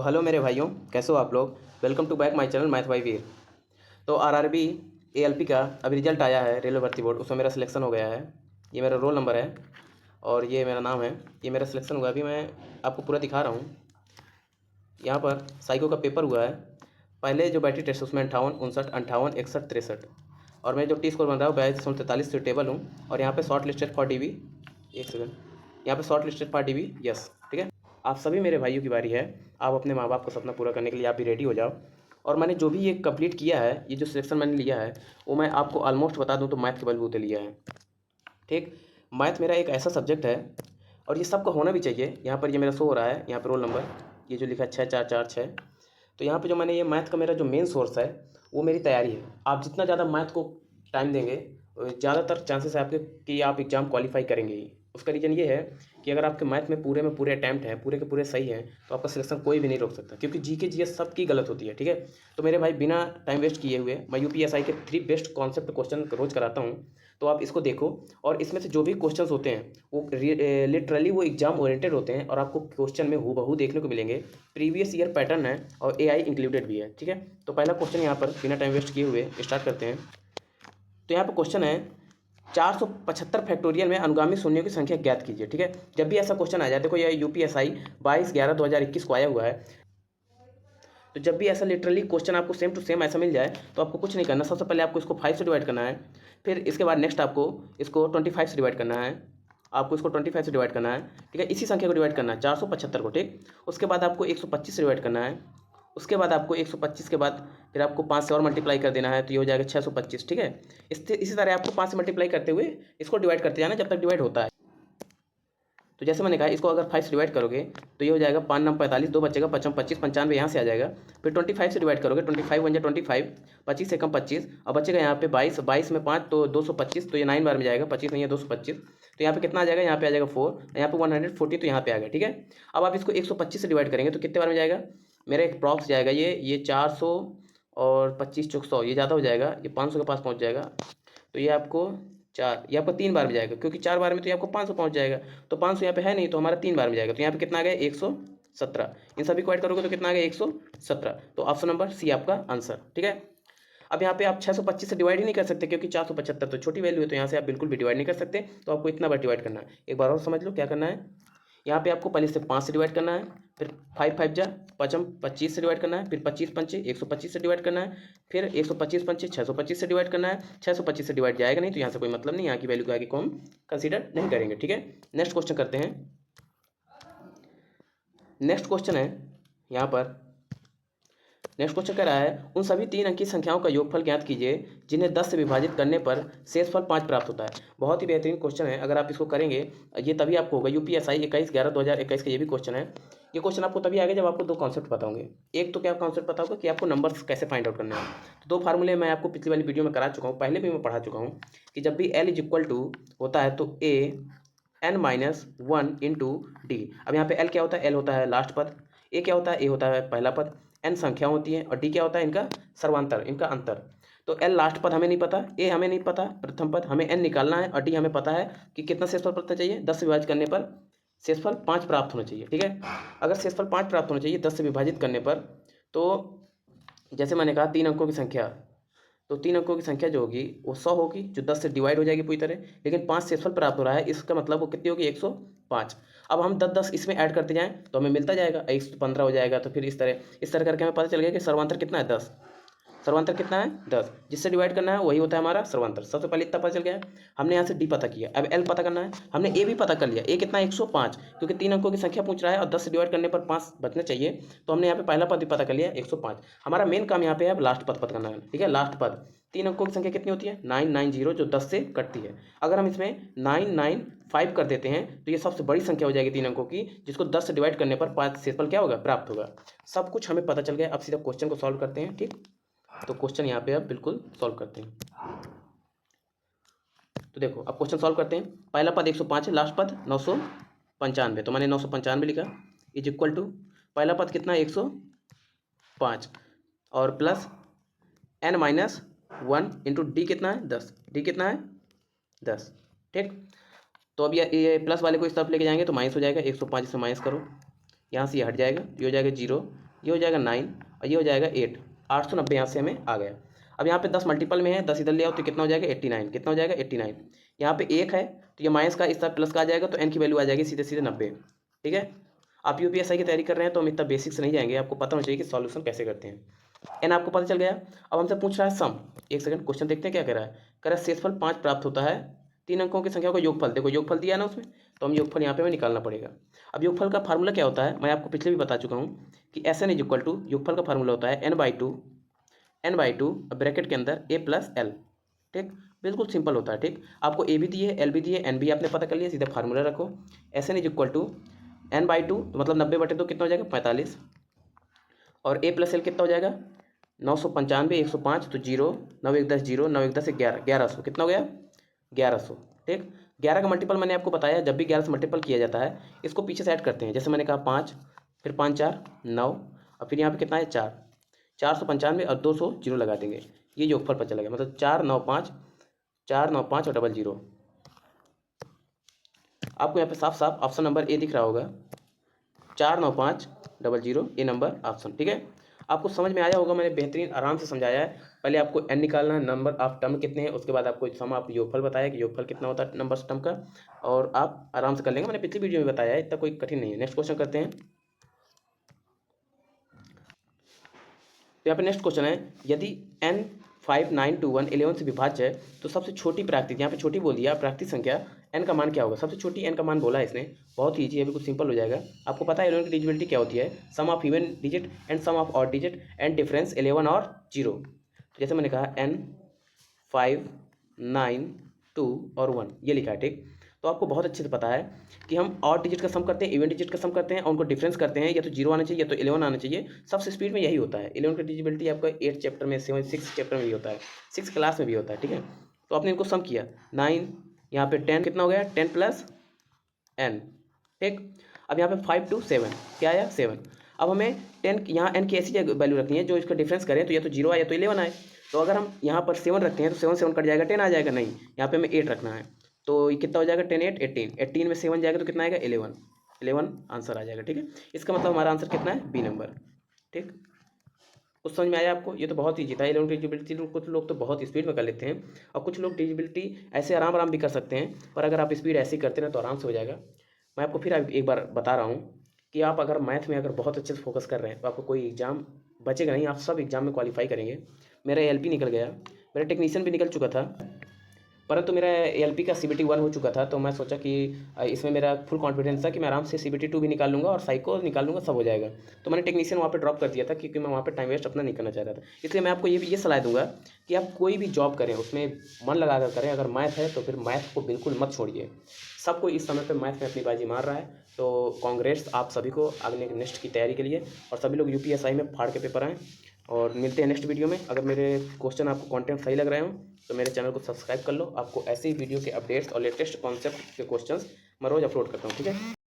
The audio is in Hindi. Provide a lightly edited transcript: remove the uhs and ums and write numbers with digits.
हेलो मेरे भाइयों, कैसे हो आप लोग। Welcome to back my channel math by Veer. तो आरआरबी एएलपी का अभी रिजल्ट आया है, रेलवे भर्ती बोर्ड, उसमें मेरा सिलेक्शन हो गया है। ये मेरा रोल नंबर है और ये मेरा नाम है। ये मेरा सिलेक्शन हुआ, अभी मैं आपको पूरा दिखा रहा हूँ। यहाँ पर साइको का पेपर हुआ है। पहले जो बैटरी टेस्ट उसमें 58, 59, 58, 61, 63 और मैं जो टी स्कोर बन रहा हूँ 4243 टेबल हूँ। और यहाँ पे शॉर्ट लिस्टेड फॉर डीबी, एक सेकंड, यहाँ पे short listed for dB, yes, ठीक है। आप सभी मेरे भाइयों की बारी है। आप अपने माँ बाप का सपना पूरा करने के लिए आप भी रेडी हो जाओ। और मैंने जो भी ये कंप्लीट किया है, ये जो सिलेक्शन मैंने लिया है, वो मैं आपको ऑलमोस्ट बता दूं तो मैथ के बलबूते लिया है। ठीक, मैथ मेरा एक ऐसा सब्जेक्ट है और ये सबका होना भी चाहिए। यहाँ पर ये मेरा शो हो रहा है, यहाँ पर रोल नंबर ये जो लिखा है 6446। तो यहाँ पे जो मैंने ये मैथ का मेरा जो मेन सोर्स है वो मेरी तैयारी है। आप जितना ज़्यादा मैथ को टाइम देंगे ज़्यादातर चांसेस है आपके कि आप एग्ज़ाम क्वालिफाई करेंगे ही। उसका रीज़न ये है कि अगर आपके मैथ में पूरे अटैम्प्ट हैं, पूरे के पूरे सही हैं, तो आपका सिलेक्शन कोई भी नहीं रोक सकता, क्योंकि जीके जीएस सबकी गलत होती है। ठीक है, तो मेरे भाई बिना टाइम वेस्ट किए हुए मैं यूपीएसआई के 3 बेस्ट कॉन्सेप्ट क्वेश्चन रोज कराता हूँ। तो आप इसको देखो और इसमें से जो भी क्वेश्चन होते हैं वो लिटरली वो एग्जाम ओरिएंटेड होते हैं और आपको क्वेश्चन में हूबहू देखने को मिलेंगे। प्रीवियस ईयर पैटर्न है और एआई इंक्लूडेड भी है। ठीक है, तो पहला क्वेश्चन यहाँ पर बिना टाइम वेस्ट किए हुए स्टार्ट करते हैं। तो यहाँ पर क्वेश्चन है 475 फैक्टोरियल में अनुगामी शून्यों की संख्या ज्ञात कीजिए। ठीक है, जब भी ऐसा क्वेश्चन आ जाए, देखो ये यूपीएसआई 22/11/2021 को आया हुआ है। तो जब भी ऐसा लिटरली क्वेश्चन आपको सेम टू सेम ऐसा मिल जाए तो आपको कुछ नहीं करना। सबसे पहले आपको इसको 5 से डिवाइड करना है, फिर इसके बाद नेक्स्ट आपको इसको 25 से डिवाइड करना है। आपको इसको 25 से डिवाइड करना है, ठीक है, इसी संख्या को डिवाइड करना है 475 को। ठीक, उसके बाद आपको 125 से डिवाइड करना है। उसके बाद आपको 125 के बाद फिर आपको 5 से और मल्टीप्लाई कर देना है, तो ये हो जाएगा 625। ठीक है, इसी तरह आपको 5 से मल्टीप्लाई करते हुए इसको डिवाइड करते जाना जब तक डिवाइड होता है। तो जैसे मैंने कहा, इसको अगर 5 से डिवाइड करोगे तो ये हो जाएगा 5 9 45, 2 बचेगा 55, 25 95 यहाँ से आ जाएगा। फिर 25 से डिवाइड करोगे, 25 1 25, 25 से कम 25 और बचेगा यहाँ पे 22, 22 में 5 तो 225, तो ये 9 बार में जाएगा, 25 नहीं है 225। तो यहाँ पे कितना आ जाएगा, यहाँ पे आ जाएगा 4, यहाँ पे 140, तो यहाँ पे आ गया। ठीक है, अब आप इसको 125 से डिवाइड करेंगे तो कितने बार में जाएगा, मेरा एक प्रॉक्स जाएगा ये 400 और 25 चौक 100, ये ज़्यादा हो जाएगा, ये 500 के पास पहुँच जाएगा। तो ये आपको ये आपको 3 बार में जाएगा, क्योंकि 4 बार में तो ये आपको 500 पहुंच जाएगा। तो 500 यहाँ पे है नहीं, तो हमारा 3 बार में जाएगा। तो यहाँ पे कितना आ गया, 117। इन सभी को ऐड करोगे तो कितना आ गया, 117। तो ऑप्शन नंबर सी आपका आंसर। ठीक है, अब यहाँ पे आप 625 से डिवाइड ही नहीं कर सकते, क्योंकि 475 तो छोटी वैल्यू है, तो यहाँ से आप बिल्कुल भी डिवाइड नहीं कर सकते। तो आपको इतना बार डिवाइड करना है। एक बार और समझ लो क्या करना है। यहाँ पे आपको पहले से 5 से डिवाइड करना है, फिर 5 5 जा 25 से डिवाइड करना है, फिर 25 पंचे 125 से डिवाइड करना है, फिर 125 पंचे 625 से डिवाइड करना है। 625 से डिवाइड जाएगा नहीं, तो यहाँ से कोई मतलब नहीं, यहाँ की वैल्यू को आगे को हम कंसीडर नहीं करेंगे। ठीक है, नेक्स्ट क्वेश्चन करते हैं। नेक्स्ट क्वेश्चन है यहाँ पर, नेक्स्ट क्वेश्चन कह रहा है उन सभी 3 अंकीय संख्याओं का योगफल ज्ञात कीजिए जिन्हें 10 से विभाजित करने पर शेषफल 5 प्राप्त होता है। बहुत ही बेहतरीन क्वेश्चन है, अगर आप इसको करेंगे ये तभी आपको होगा। यूपीएसआई 21/11/2021 का ये भी क्वेश्चन है। ये क्वेश्चन आपको तभी आएगा जब आपको 2 कॉन्सेप्ट पता होंगे। एक तो क्या कॉन्सेप्ट पता होगा कि आपको नंबर्स कैसे फाइंड आउट करने हैं। तो 2 फार्मूले मैं आपको पिछली वाली वीडियो में करा चुका हूँ, पहले भी मैं पढ़ा चुका हूँ कि जब भी L = होता है तो A n-1 इंटू डी। अब यहाँ पे L क्या होता है, L होता है लास्ट पद, A क्या होता है, A होता है पहला पद, n संख्या होती है और डी क्या होता है, इनका सर्वांतर, इनका अंतर। तो L लास्ट पद हमें नहीं पता, A हमें नहीं पता प्रथम पद, हमें n निकालना है और डी हमें पता है कि कितना शेषफल पता चाहिए, 10 से विभाजित करने पर शेषफल 5 प्राप्त होना चाहिए। ठीक है, अगर शेषफल 5 प्राप्त होना चाहिए 10 से विभाजित करने पर, तो जैसे मैंने कहा 3 अंकों की संख्या, तो 3 अंकों की संख्या जो होगी वो 100 होगी, जो 10 से डिवाइड हो जाएगी पूरी तरह। लेकिन 5 शेषफल प्राप्त हो रहा है, इसका मतलब वो कितनी होगी, 105। अब हम 10 इसमें ऐड करते जाएं तो हमें मिलता जाएगा, 115 हो जाएगा। तो फिर इस तरह करके हमें पता चल गया कि सर्वांतर कितना है, 10। सर्वांतर कितना है, 10। जिससे डिवाइड करना है वही होता है हमारा सर्वांतर। सबसे पहले इतना पता चल गया है, हमने यहाँ से डी पता किया। अब एल पता करना है, हमने ए भी पता कर लिया। ए कितना, 105, क्योंकि 3 अंकों की संख्या पूछ रहा है और 10 से डिवाइड करने पर 5 बचना चाहिए। तो हमने यहाँ पे पहला पद भी पता कर लिया, 105। हमारा मेन काम यहाँ पे है अब लास्ट पद पता करना है। ठीक है, लास्ट पद 3 अंकों की संख्या कितनी होती है, 990, जो 10 से कटती है। अगर हम इसमें 995 कर देते हैं तो ये सबसे बड़ी संख्या हो जाएगी 3 अंकों की, जिसको 10 से डिवाइड करने पर 5 शेषफल क्या होगा, प्राप्त होगा। सब कुछ हमें पता चल गया। अब सीधा क्वेश्चन को सॉल्व करते हैं। ठीक, तो क्वेश्चन यहाँ पे अब बिल्कुल सॉल्व करते हैं। तो देखो अब क्वेश्चन सॉल्व करते हैं। पहला पद 105 है, लास्ट पद 995, तो मैंने 995 लिखा इज इक्वल टू पहला पद कितना, 105 और प्लस n-1 इंटू डी कितना है, 10। डी कितना है, 10। ठीक, तो अब ये प्लस वाले को इस तरफ लेके जाएंगे तो माइनस हो जाएगा, 105 से माइनस करो, यहाँ से ये हट जाएगा, ये हो जाएगा 0 ये हो जाएगा 9 और ये हो जाएगा 8। 890 यहाँ से हमें आ गया। अब यहाँ पे 10 मल्टीपल में है, 10 इधर ले आओ तो कितना हो जाएगा 89। कितना हो जाएगा 89। यहाँ पे 1 है तो ये माइनस का इस तरह प्लस का आ जाएगा तो एन की वैल्यू आ जाएगी सीधे सीधे 90। ठीक है। आप यूपीएसआई की तैयारी कर रहे हैं तो हम इतना बेसिक से नहीं जाएंगे, आपको पता होना चाहिए कि सॉल्यूशन कैसे करते हैं। एन आपको पता चल गया। अब हमसे पूछ रहा है सम। एक सेकंड क्वेश्चन देखते हैं क्या कह रहा है। कह रहा है शेषफल 5 प्राप्त होता है 3 अंकों की संख्या को योगफल। देखो योगफल दिया है ना उसमें, तो हम योगफल यहाँ पे हमें निकालना पड़ेगा। अब योगफल का फार्मूला क्या होता है मैं आपको पिछले भी बता चुका हूँ कि S N is equal to, योगफल का फार्मूला होता है n/2 ब्रैकेट के अंदर a प्लस एल। ठीक, बिल्कुल सिंपल होता है। ठीक, आपको ए भी दी है, एल भी दी है, एन भी आपने पता कर लिया, सीधा फार्मूला रखो। S N is equal to n/2 मतलब 90/2 कितना हो जाएगा 45, और a प्लस एल कितना हो जाएगा 995, 105 तो 0, 9 1 10 0, 9 1 10 11, 1100 कितना हो गया 1100। ठीक, 11 का मल्टीपल मैंने आपको बताया, जब भी 11 से मल्टीपल किया जाता है इसको पीछे से ऐड करते हैं। जैसे मैंने कहा 5, फिर 5 4 9, और फिर यहाँ पे कितना है 4, 495 और 200 जीरो लगा देंगे, ये योगफल पर चला गया। मतलब 495 और डबल जीरो। आपको यहाँ पे साफ साफ ऑप्शन नंबर ए दिख रहा होगा, 495 डबल जीरो, ए नंबर ऑप्शन। ठीक है, आपको समझ में आया होगा, मैंने बेहतरीन आराम से समझाया है। पहले आपको एन निकालना है, नंबर ऑफ टर्म कितने हैं, उसके बाद आपको सम ऑफ योगफल बताया कि योगफल कितना होता है नंबर टर्म का, और आप आराम से कर लेंगे। मैंने पिछली वीडियो में बताया है, इतना कोई कठिन नहीं है। नेक्स्ट क्वेश्चन करते हैं। तो यहाँ पे नेक्स्ट क्वेश्चन है, यदि n 5 9 2 1 11 से विभाज्य है तो सबसे छोटी प्राकृतिक, यहाँ पे छोटी बोल दिया, प्राकृतिक संख्या n का मान क्या होगा। सबसे छोटी n का मान बोला है इसने, बहुत ही ईजी है, बिल्कुल सिंपल हो जाएगा। आपको पता है 11 की डिजिबिलिटी क्या होती है, sum of even digit and sum of odd digit and difference 11 और 0। तो जैसे मैंने कहा n 5 9 2 और 1 ये लिखा है। ठीक, तो आपको बहुत अच्छे से पता है कि हम ऑड डिजिट का सम करते हैं, इवन डिजिट का सम करते हैं, और उनको डिफरेंस करते हैं, या तो 0 आना चाहिए या तो 11 आना चाहिए। सबसे स्पीड में यही होता है। 11 का डिजिबिलिटी आपका 8 चैप्टर में, 6 चैप्टर में भी होता है, 6 क्लास में भी होता है। ठीक है, तो आपने इनको सम किया 9, यहाँ पे 10 कितना हो गया 10 प्लस n। ठीक, अब यहाँ पे 5 2 7 क्या आया 7। अब हमें 10 यहाँ n की ऐसी वैल्यू रखनी है जो इसका डिफरेंस करें तो या तो 0 आए या तो 11 आए। तो अगर हम यहाँ पर 7 रखते हैं तो 7 7 कट जाएगा, 10 आ जाएगा, नहीं यहाँ पे हमें 8 रखना है। तो ये कितना हो जाएगा 10 8 18, 18 में 7 जाएगा तो कितना आएगा 11, 11 आंसर आ जाएगा। ठीक है, इसका मतलब हमारा आंसर कितना है बी नंबर। ठीक, कुछ समझ में आया आपको। ये तो बहुत ईजी था। 11 डिजिबिलिटी कुछ लोग तो बहुत स्पीड में कर लेते हैं, और कुछ लोग डिजिबिलिटी ऐसे आराम आराम भी कर सकते हैं, पर अगर आप स्पीड ऐसे ही करते ना तो आराम से हो जाएगा। मैं आपको फिर एक बार बता रहा हूँ कि आप अगर मैथ में अगर बहुत अच्छे से फोकस कर रहे हैं तो आपको कोई एग्जाम बचेगा नहीं, आप सब एग्जाम में क्वालिफाई करेंगे। मेरा एलपी निकल गया, मेरा टेक्नीशियन भी निकल चुका था, परंतु मेरा एलपी का सीबीटी 1 हो चुका था। तो मैं सोचा कि इसमें मेरा फुल कॉन्फिडेंस था कि मैं आराम से सीबीटी 2 भी निकाल लूँगा और साइको निकाल लूँगा, सब हो जाएगा। तो मैंने टेक्नीशियन वहाँ पे ड्रॉप कर दिया था क्योंकि मैं वहाँ पे टाइम वेस्ट अपना नहीं करना चाहता था। इसलिए मैं आपको ये सलाह दूंगा कि आप कोई भी जॉब करें उसमें मन लगा कर करें। अगर मैथ है तो फिर मैथ को बिल्कुल मत छोड़िए। सबको इस समय पर मैथ में अपनी बाजी मार रहा है, तो कांग्रेस आप सभी को अगले नेक्स्ट की तैयारी के लिए, और सभी लोग यूपीएसआई में फाड़ के पेपर आएँ। और मिलते हैं नेक्स्ट वीडियो में। अगर मेरे क्वेश्चन आपको कंटेंट सही लग रहे हो तो मेरे चैनल को सब्सक्राइब कर लो। आपको ऐसे ही वीडियो के अपडेट्स और लेटेस्ट कॉन्सेप्ट के क्वेश्चंस मैं रोज़ अपलोड करता हूँ। ठीक है।